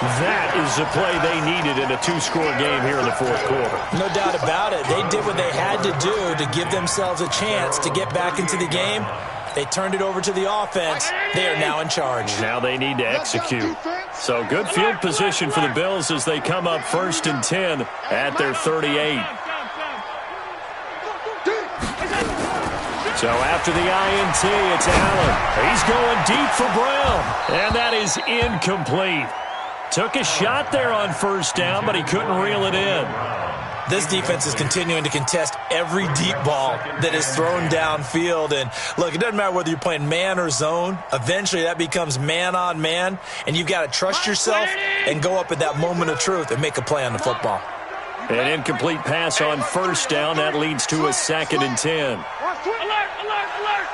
That is the play they needed in a 2-score game here in the 4th quarter. No doubt about it. They did what they had to do to give themselves a chance to get back into the game. They turned it over to the offense. They are now in charge. Now they need to execute. So good field position for the Bills as they come up 1st and 10 at their 38. So after the INT, it's Allen. He's going deep for Brown. And that is incomplete. Took a shot there on 1st down, but he couldn't reel it in. This defense is continuing to contest every deep ball that is thrown downfield. And look, it doesn't matter whether you're playing man or zone. Eventually that becomes man on man, and you've got to trust yourself and go up at that moment of truth and make a play on the football. An incomplete pass on first down. That leads to a 2nd and 10. Alert, alert, alert.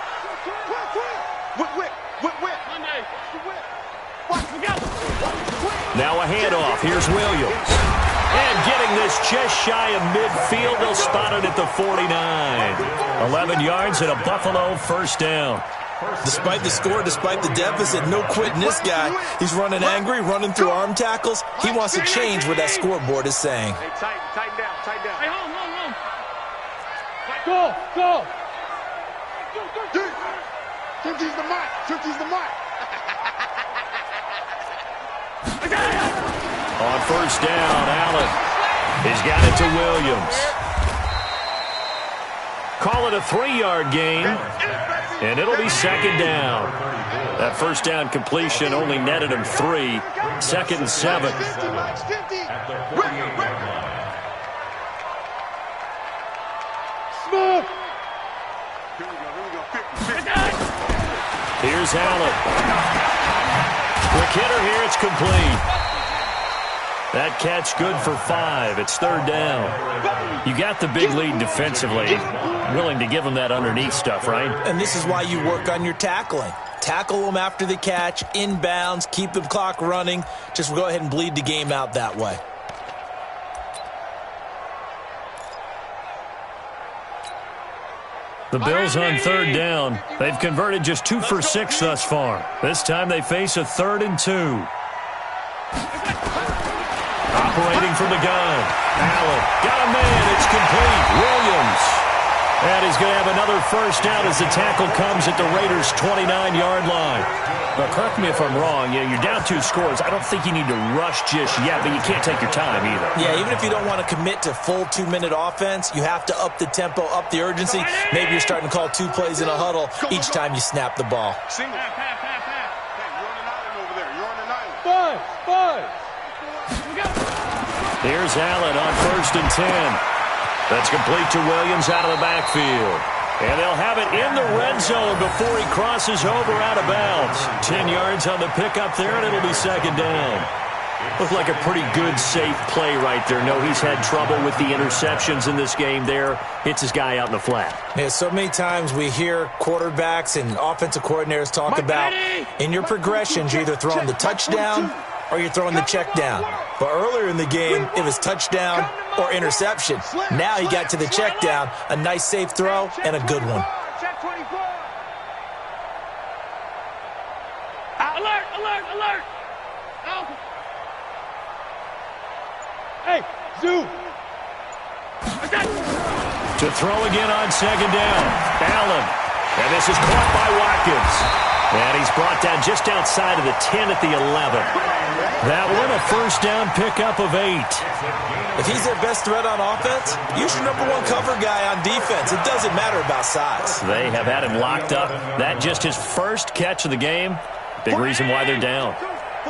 Now a handoff. Here's Williams. And getting this just shy of midfield. They'll spot it at the 49. 11 yards and a Buffalo first down. Despite the score, despite the deficit, no quitting this guy. He's running angry, running through arm tackles. He wants to change what that scoreboard is saying. Hey, tighten down. Hey, home. Go. Turkey's the mic. On first down, Allen. He's got it to Williams. Call it a 3-yard gain, and it'll be 2nd down. That first down completion only netted him 3. 2nd and 7. Smooth. Here's Allen. Quick hitter here, it's complete. That catch good for 5. It's 3rd down. You got the big lead defensively. Willing to give them that underneath stuff, right? And this is why you work on your tackling. Tackle them after the catch, inbounds, keep the clock running. Just go ahead and bleed the game out that way. The Bills on 3rd down. They've converted just 2 for 6 thus far. This time they face a 3rd and 2. Operating from the gun. Allen got a man. It's complete. Williams. And he's going to have another first down as the tackle comes at the Raiders' 29-yard line. Now, correct me if I'm wrong. You're down 2 scores. I don't think you need to rush just yet, but you can't take your time either. Yeah, even if you don't want to commit to full 2-minute offense, you have to up the tempo, up the urgency. Maybe you're starting to call 2 plays in a huddle each time you snap the ball. Single. Hey, you're on an island over there. You're on an island. Five. Here's Allen on 1st and 10. That's complete to Williams out of the backfield. And they'll have it in the red zone before he crosses over out of bounds. 10 yards on the pickup there, and it'll be 2nd down. Looked like a pretty good, safe play right there. No, he's had trouble with the interceptions in this game there. Hits his guy out in the flat. Yeah, so many times we hear quarterbacks and offensive coordinators talk about in your progressions, you're either throwing the touchdown or you're throwing the check down. But earlier in the game, it was touchdown or interception. Now he got to the check down, a nice safe throw, and a good one. Alert! Hey, Zoo. To throw again on 2nd down. Allen. And this is caught by Watkins. And he's brought down just outside of the 10 at the 11. That one a first down pickup of 8. If he's their best threat on offense, use your #1 cover guy on defense. It doesn't matter about size. They have had him locked up. That just his first catch of the game. Big reason why they're down.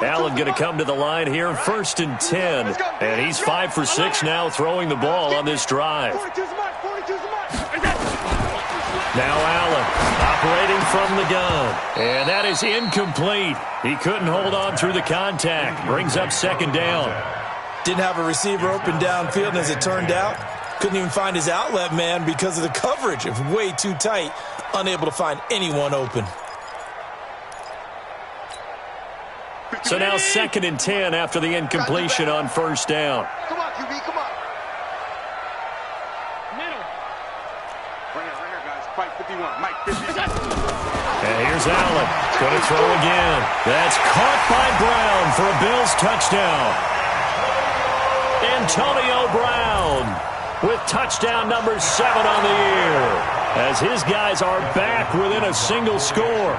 Allen going to come to the line here, 1st and 10. And he's 5 for 6 now throwing the ball on this drive. Now Allen operating from the gun. And that is incomplete. He couldn't hold on through the contact. Brings up 2nd down. Didn't have a receiver open downfield, and as it turned out, couldn't even find his outlet man because of the coverage. It was way too tight. Unable to find anyone open. So now 2nd and 10 after the incompletion on first down. Come on, QB, come on. Middle. Right here, guys. Fight 51. Mike 50. And here's Allen. Going to throw again. That's caught by Brown for a Bills touchdown. Antonio Brown with touchdown number 7 on the year as his guys are back within a single score.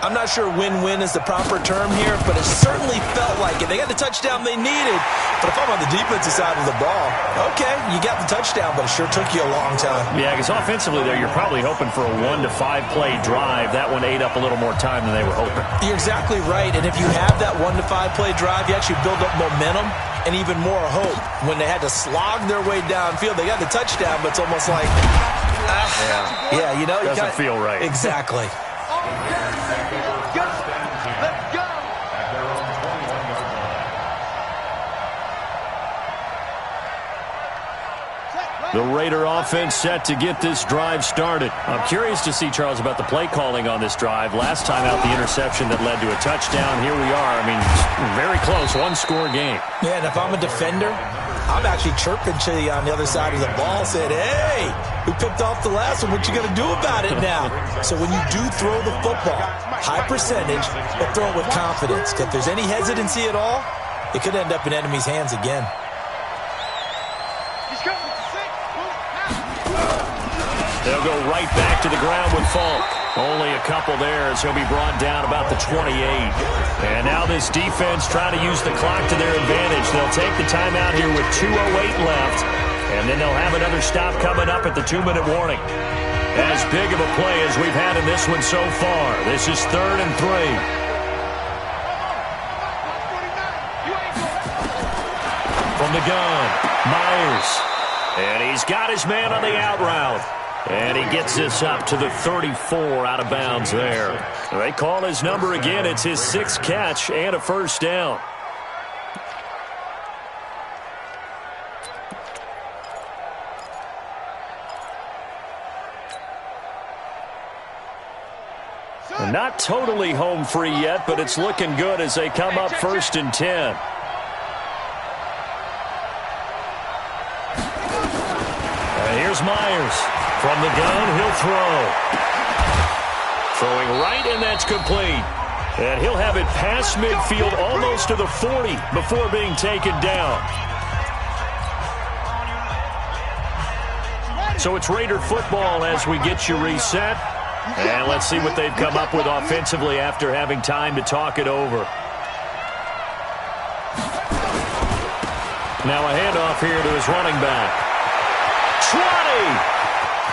I'm not sure win-win is the proper term here, but it certainly felt like it. They got the touchdown they needed, but if I'm on the defensive side of the ball, okay, you got the touchdown, but it sure took you a long time. Yeah, because offensively there, you're probably hoping for a 1 to 5 play drive. That one ate up a little more time than they were hoping. You're exactly right, and if you have that 1 to 5 play drive, you actually build up momentum and even more hope. When they had to slog their way downfield, they got the touchdown, but it's almost like, yeah, you know, doesn't feel right. Exactly. The Raider offense set to get this drive started. I'm curious to see, Charles, about the play calling on this drive. Last time out, the interception that led to a touchdown. Here we are. I mean, very close, one-score game. Yeah, and if I'm a defender, I'm actually chirping to you on the other side of the ball, saying, hey, we picked off the last one. What you going to do about it now? So when you do throw the football, high percentage, but throw it with confidence. If there's any hesitancy at all, it could end up in enemy's hands again. They'll go right back to the ground with Falk. Only a couple there as he'll be brought down about the 28. And now this defense trying to use the clock to their advantage. They'll take the timeout here with 2:08 left. And then they'll have another stop coming up at the 2-minute warning. As big of a play as we've had in this one so far. This is 3rd and 3. From the gun, Myers. And he's got his man on the out route. And he gets this up to the 34 out of bounds there. They call his number again. It's his 6th catch and a first down. Not totally home free yet, but it's looking good as they come up 1st and 10. And here's Myers. From the gun, he'll throw. Throwing right, and that's complete. And he'll have it past midfield almost to the 40 before being taken down. So it's Raider football as we get you reset. And let's see what they've come up with offensively after having time to talk it over. Now a handoff here to his running back. 20!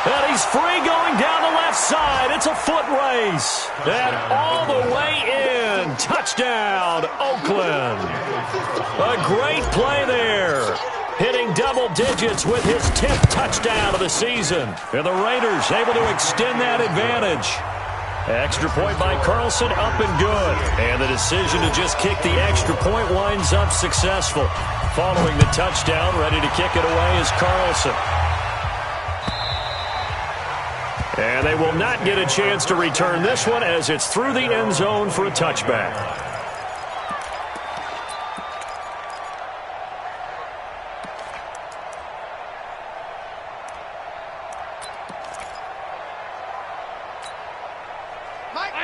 And he's free going down the left side. It's a foot race. And all the way in. Touchdown, Oakland. A great play there. Hitting double digits with his 10th touchdown of the season. And the Raiders able to extend that advantage. Extra point by Carlson, up and good. And the decision to just kick the extra point winds up successful. Following the touchdown, ready to kick it away is Carlson. And they will not get a chance to return this one as it's through the end zone for a touchback.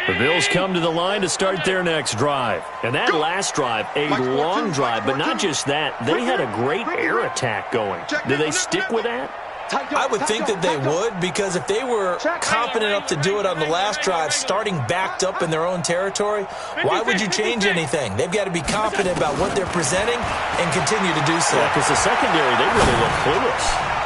The Bills come to the line to start their next drive. And that last drive, a long drive, but not just that. They had a great air attack going. Do they stick with that? I would think that they would, because if they were confident enough to do it on the last drive, starting backed up in their own territory, why would you change anything? They've got to be confident about what they're presenting and continue to do so. Yeah, because the secondary, they really look clueless.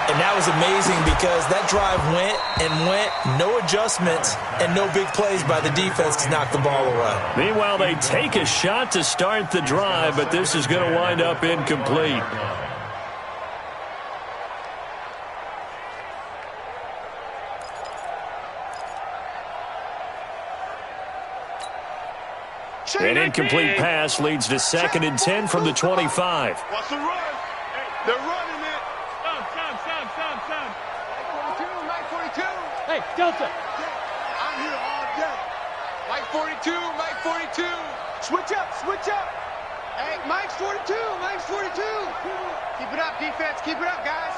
And that was amazing because that drive went and went, no adjustments, and no big plays by the defense to knock the ball away. Meanwhile, they take a shot to start the drive, but this is going to wind up incomplete. An incomplete pass leads to 2nd and 10 from the 25. Watch the run. They're running it. Stop. Mike 42. Hey, Delta. I'm here all day. Mike 42. Switch up. Hey, Mike's 42. Keep it up, defense. Keep it up, guys.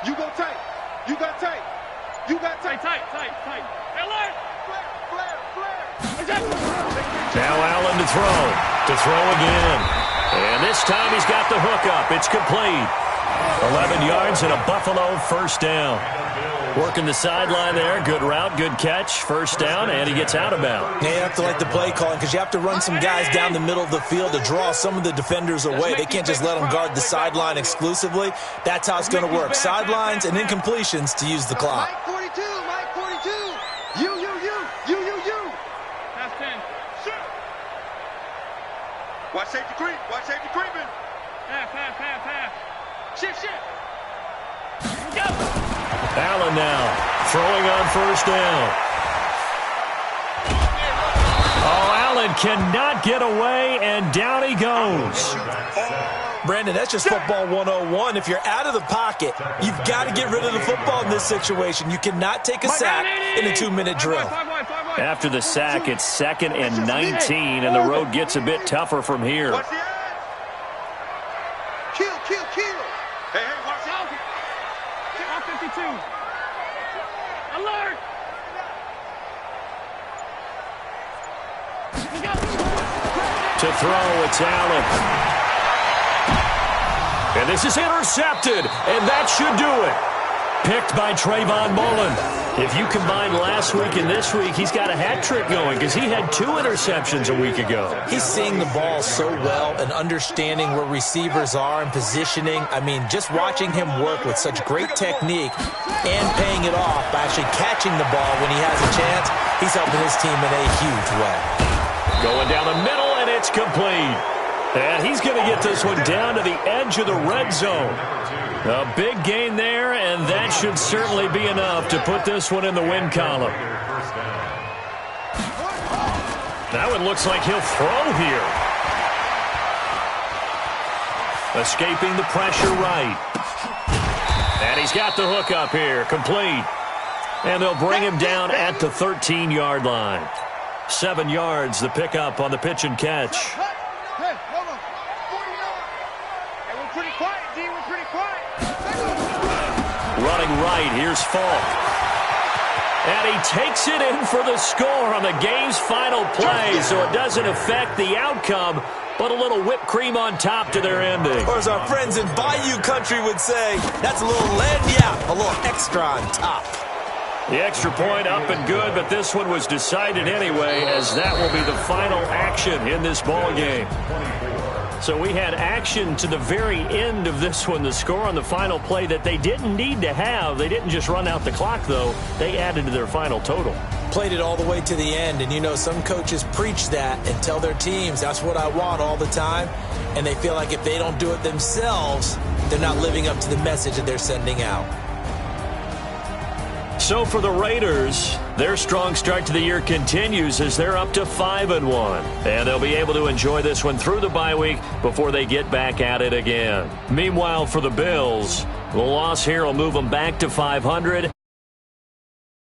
You go tight. Tight. Hey, Larry. Flare. Now Allen to throw again. And this time he's got the hook up. It's complete. 11 yards and a Buffalo first down. Working the sideline there. Good route, good catch. First down, and he gets out of bounds. Yeah, you have to like the play calling because you have to run some guys down the middle of the field to draw some of the defenders away. They can't just let them guard the sideline exclusively. That's how it's going to work. Sidelines and incompletions to use the clock. Mike 42, Mike 42. You. Half 10. Shoot. Watch safety creep, watch safety creeping. Half. Shift. Go. Allen now throwing on first down. Oh, Allen cannot get away, and down he goes. Brandon, that's just football 101. If you're out of the pocket, you've got to get rid of the football in this situation. You cannot take a sack in a 2-minute drill. After the sack, it's 2nd and 19, and the road gets a bit tougher from here. Watch the edge. Kill. Hey, watch out. All 52. Alert. To throw, it's Allen. And this is intercepted, and that should do it. Picked by Trayvon Mullen. If you combine last week and this week, he's got a hat trick going because he had 2 interceptions a week ago. He's seeing the ball so well and understanding where receivers are and positioning. I mean, just watching him work with such great technique and paying it off by actually catching the ball when he has a chance, he's helping his team in a huge way. Going down the middle, and it's complete. And he's going to get this one down to the edge of the red zone. A big gain there, and that should certainly be enough to put this one in the win column. Now it looks like he'll throw here. Escaping the pressure right. And he's got the hook up here, complete. And they'll bring him down at the 13-yard line. 7 yards, the pickup on the pitch and catch. Hey, hold on. 49. Hey, we're pretty quiet, D. We're pretty quiet. Running right, here's Falk. And he takes it in for the score on the game's final play, so it doesn't affect the outcome, but a little whipped cream on top to their ending. Or as our friends in Bayou Country would say, that's a little a little extra on top. The extra point up and good, but this one was decided anyway, as that will be the final action in this ball game. So we had action to the very end of this one, the score on the final play that they didn't need to have. They didn't just run out the clock, though. They added to their final total. Played it all the way to the end, and you know some coaches preach that and tell their teams, that's what I want all the time, and they feel like if they don't do it themselves, they're not living up to the message that they're sending out. So for the Raiders, their strong start to the year continues as they're up to 5-1. And they'll be able to enjoy this one through the bye week before they get back at it again. Meanwhile, for the Bills, the loss here will move them back to 500